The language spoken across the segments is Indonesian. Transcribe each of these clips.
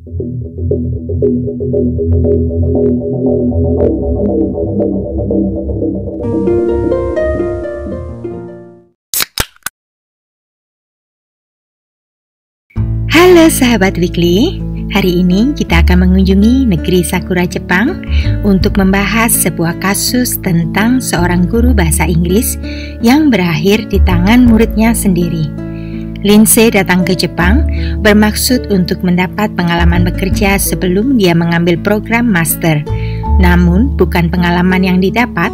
Halo sahabat Weekly, hari ini kita akan mengunjungi negeri Sakura Jepang untuk membahas sebuah kasus tentang seorang guru bahasa Inggris yang berakhir di tangan muridnya sendiri. Lindsay datang ke Jepang bermaksud untuk mendapat pengalaman bekerja sebelum dia mengambil program master. Namun bukan pengalaman yang didapat,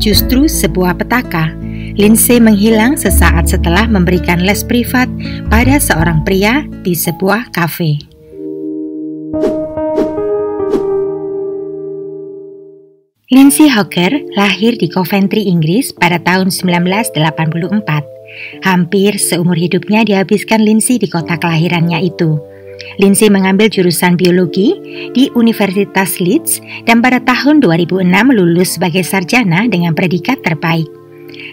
justru sebuah petaka. Lindsay menghilang sesaat setelah memberikan les privat pada seorang pria di sebuah kafe. Lindsay Hawker lahir di Coventry, Inggris pada tahun 1984. Hampir seumur hidupnya dihabiskan Lindsay di kota kelahirannya itu. Lindsay mengambil jurusan biologi di Universitas Leeds dan pada tahun 2006 lulus sebagai sarjana dengan predikat terbaik.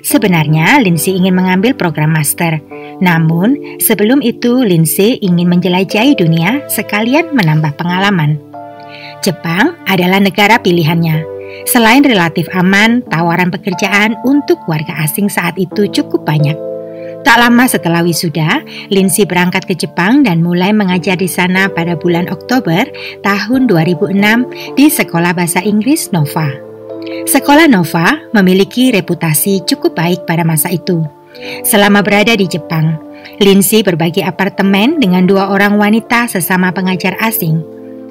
Sebenarnya Lindsay ingin mengambil program master, namun sebelum itu Lindsay ingin menjelajahi dunia sekalian menambah pengalaman. Jepang adalah negara pilihannya. Selain relatif aman, tawaran pekerjaan untuk warga asing saat itu cukup banyak. Tak lama setelah wisuda, Lindsay berangkat ke Jepang dan mulai mengajar di sana pada bulan Oktober tahun 2006 di Sekolah Bahasa Inggris Nova. Sekolah Nova memiliki reputasi cukup baik pada masa itu. Selama berada di Jepang, Lindsay berbagi apartemen dengan 2 orang wanita sesama pengajar asing.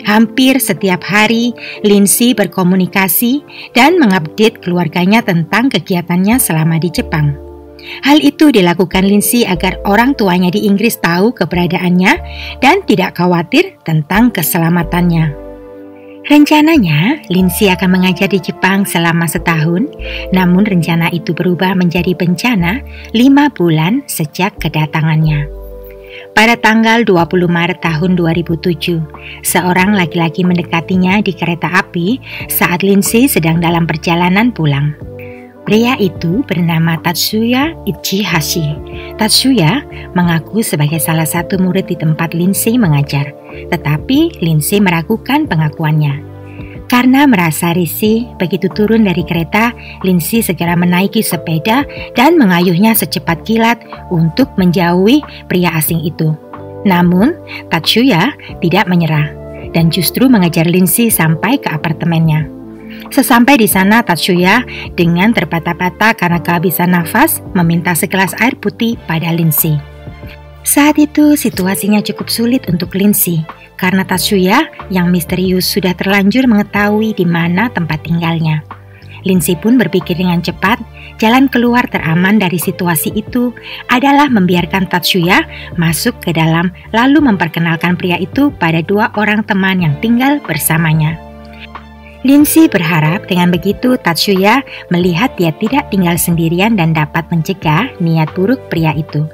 Hampir setiap hari, Lindsay berkomunikasi dan mengupdate keluarganya tentang kegiatannya selama di Jepang. Hal itu dilakukan Lindsay agar orang tuanya di Inggris tahu keberadaannya dan tidak khawatir tentang keselamatannya. Rencananya, Lindsay akan mengajar di Jepang selama setahun, namun rencana itu berubah menjadi bencana 5 bulan sejak kedatangannya. Pada tanggal 20 Maret tahun 2007, seorang laki-laki mendekatinya di kereta api saat Lindsay sedang dalam perjalanan pulang. Pria itu bernama Tatsuya Ichihashi. Tatsuya mengaku sebagai salah satu murid di tempat Lindsay mengajar, tetapi Lindsay meragukan pengakuannya. Karena merasa risih, begitu turun dari kereta, Lindsay segera menaiki sepeda dan mengayuhnya secepat kilat untuk menjauhi pria asing itu. Namun, Tatsuya tidak menyerah dan justru mengejar Lindsay sampai ke apartemennya. Sesampai di sana, Tatsuya dengan terbata-bata karena kehabisan nafas meminta segelas air putih pada Lindsay. Saat itu situasinya cukup sulit untuk Lindsay karena Tatsuya yang misterius sudah terlanjur mengetahui di mana tempat tinggalnya. Lindsay pun berpikir dengan cepat, jalan keluar teraman dari situasi itu adalah membiarkan Tatsuya masuk ke dalam lalu memperkenalkan pria itu pada 2 orang teman yang tinggal bersamanya. Lindsay berharap dengan begitu Tatsuya melihat dia tidak tinggal sendirian dan dapat mencegah niat buruk pria itu.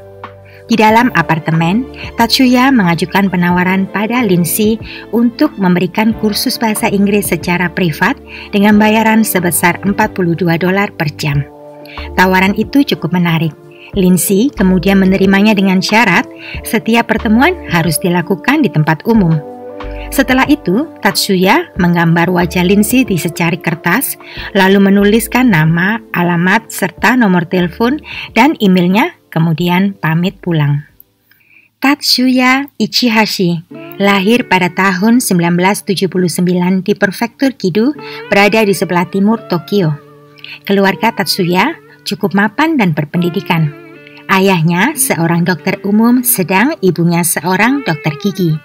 Di dalam apartemen, Tatsuya mengajukan penawaran pada Lindsay untuk memberikan kursus bahasa Inggris secara privat dengan bayaran sebesar $42 per jam. Tawaran itu cukup menarik. Lindsay kemudian menerimanya dengan syarat setiap pertemuan harus dilakukan di tempat umum. Setelah itu, Tatsuya menggambar wajah Lindsay di secari kertas, lalu menuliskan nama, alamat, serta nomor telepon dan emailnya, kemudian pamit pulang. Tatsuya Ichihashi lahir pada tahun 1979 di Prefektur Kido, berada di sebelah timur Tokyo. Keluarga Tatsuya cukup mapan dan berpendidikan. Ayahnya seorang dokter umum, sedang ibunya seorang dokter gigi.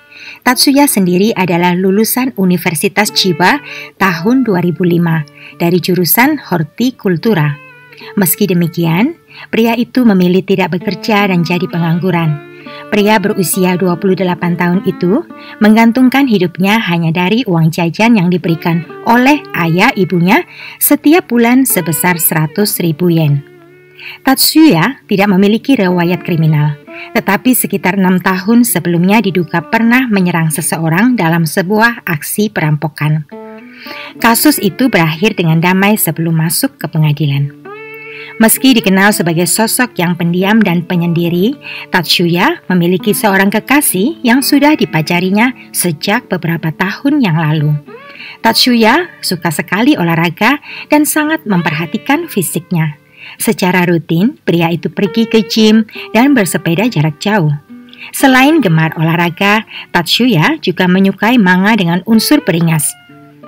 Tatsuya sendiri adalah lulusan Universitas Chiba tahun 2005 dari jurusan hortikultura. Meski demikian, pria itu memilih tidak bekerja dan jadi pengangguran. Pria berusia 28 tahun itu menggantungkan hidupnya hanya dari uang jajan yang diberikan oleh ayah ibunya setiap bulan sebesar 100.000 yen. Tatsuya tidak memiliki riwayat kriminal, tetapi sekitar 6 tahun sebelumnya diduga pernah menyerang seseorang dalam sebuah aksi perampokan. Kasus itu berakhir dengan damai sebelum masuk ke pengadilan. Meski dikenal sebagai sosok yang pendiam dan penyendiri, Tatsuya memiliki seorang kekasih yang sudah dipacarinya sejak beberapa tahun yang lalu. Tatsuya suka sekali olahraga dan sangat memperhatikan fisiknya. Secara rutin, pria itu pergi ke gym dan bersepeda jarak jauh. Selain gemar olahraga, Tatsuya juga menyukai manga dengan unsur beringas.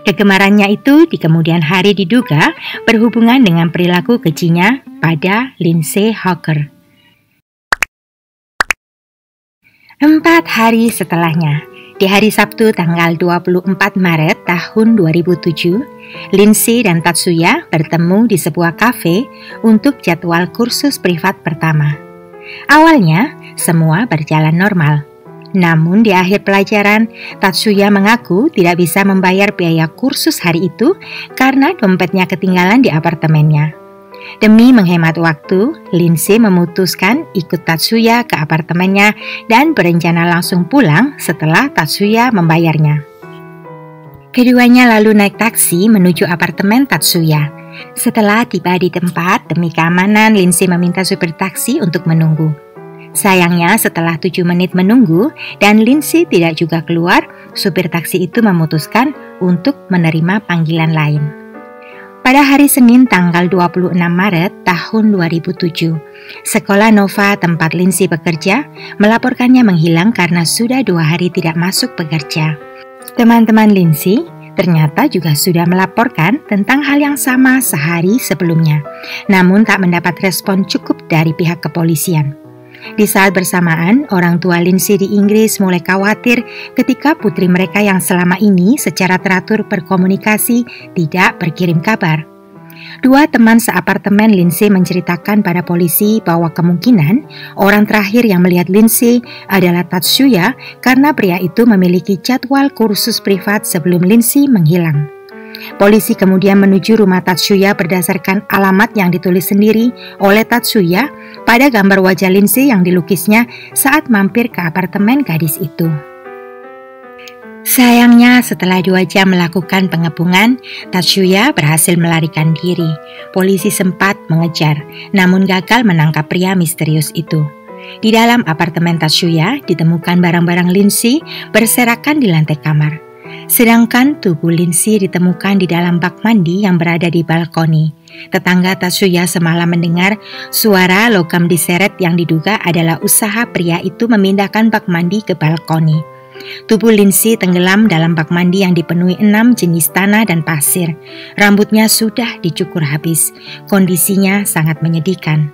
Kegemarannya itu di kemudian hari diduga berhubungan dengan perilaku kejinya pada Lindsay Hawker. 4 hari setelahnya, di hari Sabtu tanggal 24 Maret tahun 2007, Lindsay dan Tatsuya bertemu di sebuah kafe untuk jadwal kursus privat pertama. Awalnya, semua berjalan normal. Namun di akhir pelajaran, Tatsuya mengaku tidak bisa membayar biaya kursus hari itu karena dompetnya ketinggalan di apartemennya. Demi menghemat waktu, Lindsay memutuskan ikut Tatsuya ke apartemennya dan berencana langsung pulang setelah Tatsuya membayarnya. Keduanya lalu naik taksi menuju apartemen Tatsuya. Setelah tiba di tempat, demi keamanan, Lindsay meminta supir taksi untuk menunggu. Sayangnya setelah 7 menit menunggu dan Lindsay tidak juga keluar, supir taksi itu memutuskan untuk menerima panggilan lain. Pada hari Senin tanggal 26 Maret tahun 2007, sekolah Nova tempat Lindsay bekerja melaporkannya menghilang karena sudah 2 hari tidak masuk bekerja. Teman-teman Lindsay ternyata juga sudah melaporkan tentang hal yang sama sehari sebelumnya, namun tak mendapat respon cukup dari pihak kepolisian. Di saat bersamaan, orang tua Lindsay di Inggris mulai khawatir ketika putri mereka yang selama ini secara teratur berkomunikasi tidak berkirim kabar. 2 teman seapartemen Lindsay menceritakan pada polisi bahwa kemungkinan orang terakhir yang melihat Lindsay adalah Tatsuya karena pria itu memiliki jadwal kursus privat sebelum Lindsay menghilang. Polisi kemudian menuju rumah Tatsuya berdasarkan alamat yang ditulis sendiri oleh Tatsuya pada gambar wajah Lindsay yang dilukisnya saat mampir ke apartemen gadis itu. Sayangnya setelah 2 jam melakukan pengepungan, Tatsuya berhasil melarikan diri. Polisi sempat mengejar, namun gagal menangkap pria misterius itu. Di dalam apartemen Tatsuya ditemukan barang-barang Lindsay berserakan di lantai kamar. Sedangkan tubuh Lindsay ditemukan di dalam bak mandi yang berada di balkoni. Tetangga Tatsuya semalam mendengar suara logam diseret yang diduga adalah usaha pria itu memindahkan bak mandi ke balkoni. Tubuh Lindsay tenggelam dalam bak mandi yang dipenuhi 6 jenis tanah dan pasir. Rambutnya sudah dicukur habis. Kondisinya sangat menyedihkan.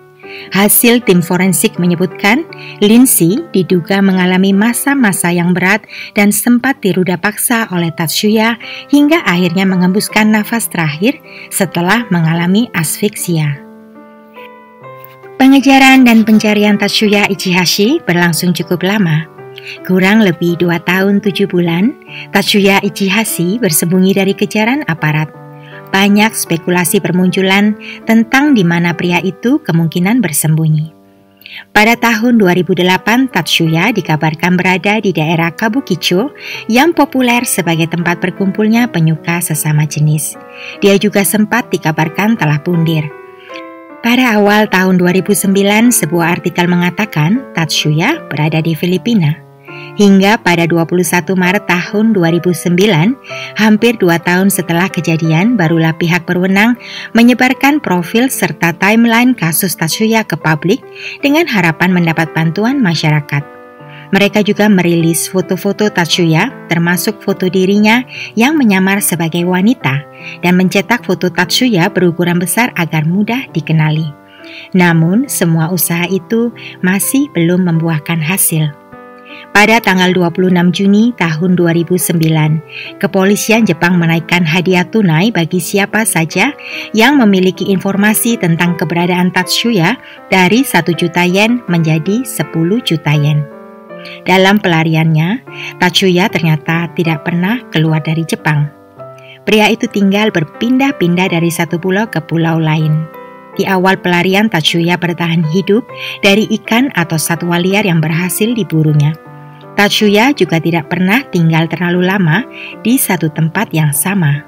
Hasil tim forensik menyebutkan Lindsay diduga mengalami masa-masa yang berat dan sempat diruda paksa oleh Tatsuya hingga akhirnya mengembuskan nafas terakhir setelah mengalami asfiksia. Pengejaran dan pencarian Tatsuya Ichihashi berlangsung cukup lama. Kurang lebih 2 tahun 7 bulan, Tatsuya Ichihashi bersembunyi dari kejaran aparat. Banyak spekulasi bermunculan tentang di mana pria itu kemungkinan bersembunyi. Pada tahun 2008, Tatsuya dikabarkan berada di daerah Kabukicho yang populer sebagai tempat berkumpulnya penyuka sesama jenis. Dia juga sempat dikabarkan telah pundir. Pada awal tahun 2009, sebuah artikel mengatakan Tatsuya berada di Filipina. Hingga pada 21 Maret tahun 2009, hampir 2 tahun setelah kejadian, barulah pihak berwenang menyebarkan profil serta timeline kasus Tatsuya ke publik dengan harapan mendapat bantuan masyarakat. Mereka juga merilis foto-foto Tatsuya, termasuk foto dirinya yang menyamar sebagai wanita, dan mencetak foto Tatsuya berukuran besar agar mudah dikenali. Namun, semua usaha itu masih belum membuahkan hasil. Pada tanggal 26 Juni tahun 2009, kepolisian Jepang menaikkan hadiah tunai bagi siapa saja yang memiliki informasi tentang keberadaan Tatsuya dari 1 juta yen menjadi 10 juta yen. Dalam pelariannya, Tatsuya ternyata tidak pernah keluar dari Jepang. Pria itu tinggal berpindah-pindah dari satu pulau ke pulau lain. Di awal pelarian, Tatsuya bertahan hidup dari ikan atau satwa liar yang berhasil diburunya. Tatsuya juga tidak pernah tinggal terlalu lama di satu tempat yang sama.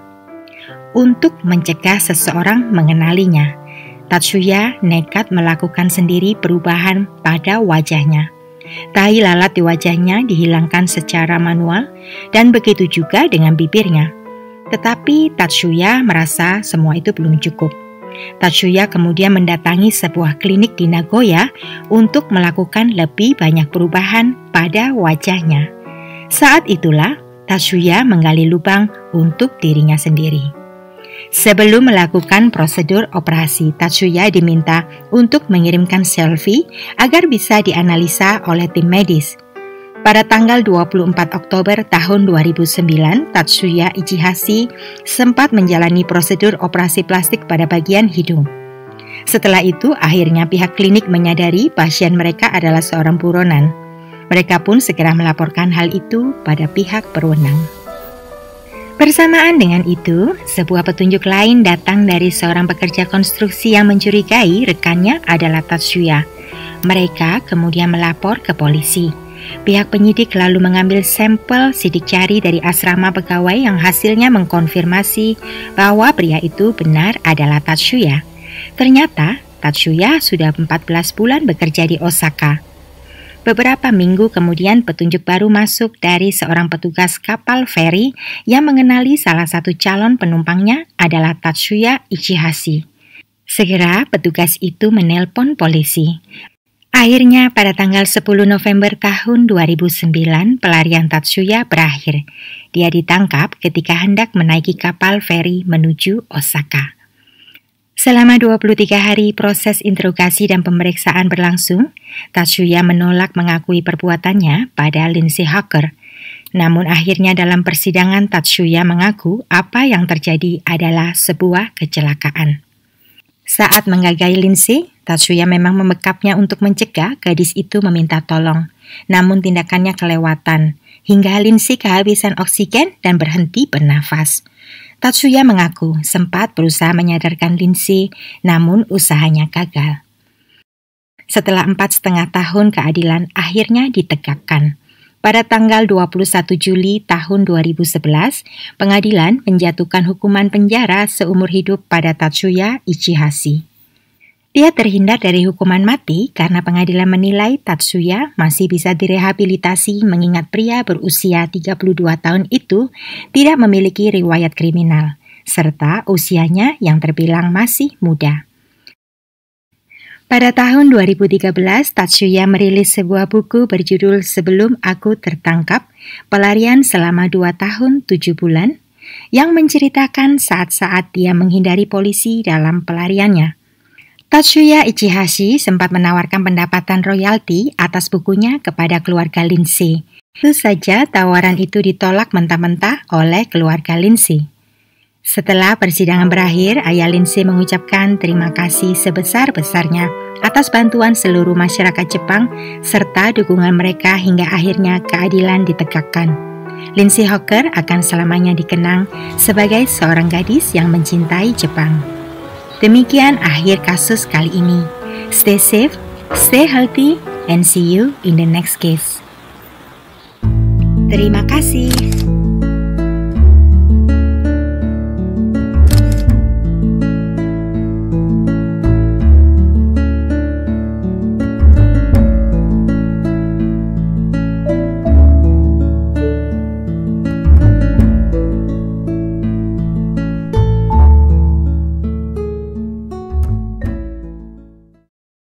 Untuk mencegah seseorang mengenalinya, Tatsuya nekat melakukan sendiri perubahan pada wajahnya. Tahi lalat di wajahnya dihilangkan secara manual dan begitu juga dengan bibirnya. Tetapi Tatsuya merasa semua itu belum cukup. Tatsuya kemudian mendatangi sebuah klinik di Nagoya untuk melakukan lebih banyak perubahan pada wajahnya. Saat itulah Tatsuya menggali lubang untuk dirinya sendiri. Sebelum melakukan prosedur operasi, Tatsuya diminta untuk mengirimkan selfie agar bisa dianalisa oleh tim medis. Pada tanggal 24 Oktober tahun 2009, Tatsuya Ichihashi sempat menjalani prosedur operasi plastik pada bagian hidung. Setelah itu, akhirnya pihak klinik menyadari pasien mereka adalah seorang buronan. Mereka pun segera melaporkan hal itu pada pihak berwenang. Bersamaan dengan itu, sebuah petunjuk lain datang dari seorang pekerja konstruksi yang mencurigai rekannya adalah Tatsuya. Mereka kemudian melapor ke polisi. Pihak penyidik lalu mengambil sampel sidik jari dari asrama pegawai yang hasilnya mengkonfirmasi bahwa pria itu benar adalah Tatsuya. Ternyata Tatsuya sudah 14 bulan bekerja di Osaka. Beberapa minggu kemudian petunjuk baru masuk dari seorang petugas kapal feri yang mengenali salah satu calon penumpangnya adalah Tatsuya Ichihashi. Segera petugas itu menelpon polisi. Akhirnya pada tanggal 10 November tahun 2009 pelarian Tatsuya berakhir. Dia ditangkap ketika hendak menaiki kapal feri menuju Osaka. Selama 23 hari proses interogasi dan pemeriksaan berlangsung, Tatsuya menolak mengakui perbuatannya pada Lindsay Hawker. Namun akhirnya dalam persidangan Tatsuya mengaku apa yang terjadi adalah sebuah kecelakaan. Saat menggagai Lindsay, Tatsuya memang membekapnya untuk mencegah gadis itu meminta tolong. Namun tindakannya kelewatan, hingga Lindsay kehabisan oksigen dan berhenti bernafas. Tatsuya mengaku sempat berusaha menyadarkan Lindsay, namun usahanya gagal. Setelah 4,5 tahun keadilan akhirnya ditegakkan. Pada tanggal 21 Juli tahun 2011, pengadilan menjatuhkan hukuman penjara seumur hidup pada Tatsuya Ichihashi. Dia terhindar dari hukuman mati karena pengadilan menilai Tatsuya masih bisa direhabilitasi mengingat pria berusia 32 tahun itu tidak memiliki riwayat kriminal, serta usianya yang terbilang masih muda. Pada tahun 2013, Tatsuya merilis sebuah buku berjudul Sebelum Aku Tertangkap, Pelarian Selama 2 Tahun 7 Bulan, yang menceritakan saat-saat dia menghindari polisi dalam pelariannya. Tatsuya Ichihashi sempat menawarkan pendapatan royalti atas bukunya kepada keluarga Lindsay. Tentu saja tawaran itu ditolak mentah-mentah oleh keluarga Lindsay. Setelah persidangan berakhir, ayah Lindsay mengucapkan terima kasih sebesar-besarnya atas bantuan seluruh masyarakat Jepang serta dukungan mereka hingga akhirnya keadilan ditegakkan. Lindsay Hawker akan selamanya dikenang sebagai seorang gadis yang mencintai Jepang. Demikian akhir kasus kali ini. Stay safe, stay healthy, and see you in the next case. Terima kasih.